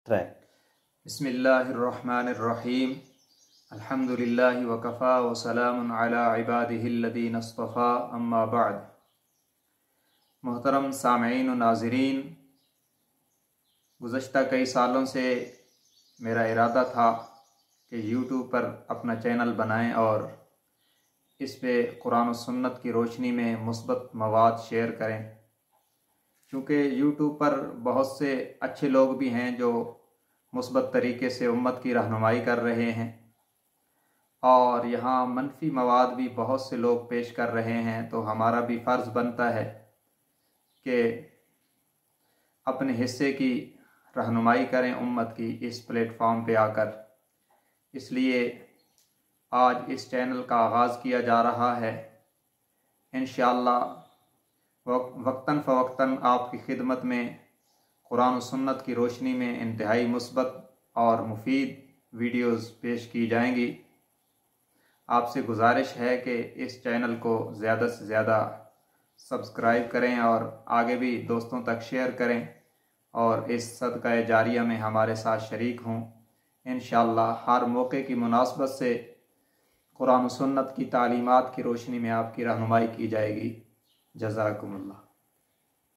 Track. बिस्मिल्लाहिर्रहमानिर्रहीम। अल्हम्दुलिल्लाहि वकफ़ा व सलामुन अला इबादिहिल्लज़ीना इस्तफ़ा, अम्मा बअद। मोहतरम सामईन व नाज़रीन, गुज़श्ता कई सालों से मेरा इरादा था कि यूट्यूब पर अपना चैनल बनाएं और इस पे कुरान और सुन्नत की रोशनी में मुस्बत मवाद शेयर करें, क्योंकि यूट्यूब पर बहुत से अच्छे लोग भी हैं जो मुस्बत तरीके से उम्मत की रहनुमाई कर रहे हैं और यहाँ मनफी मवाद भी बहुत से लोग पेश कर रहे हैं। तो हमारा भी फ़र्ज़ बनता है कि अपने हिस्से की रहनुमाई करें उम्मत की इस प्लेटफॉर्म पे आकर। इसलिए आज इस चैनल का आगाज़ किया जा रहा है। इंशाअल्लाह वक्तन फ़वक्तन आपकी खिदमत में कुरान और सुन्नत की रोशनी में इंतहाई मुस्बत और मुफीद वीडियोस पेश की जाएंगी। आपसे गुजारिश है कि इस चैनल को ज़्यादा से ज़्यादा सब्सक्राइब करें और आगे भी दोस्तों तक शेयर करें और इस सदका जारिया में हमारे साथ शरीक हों। इंशाअल्लाह हर मौके की मुनासबत से कुरान और सुन्नत की तालीमात की रोशनी में आपकी रहनुमाई की जाएगी। जज़ाकुमुल्लाह।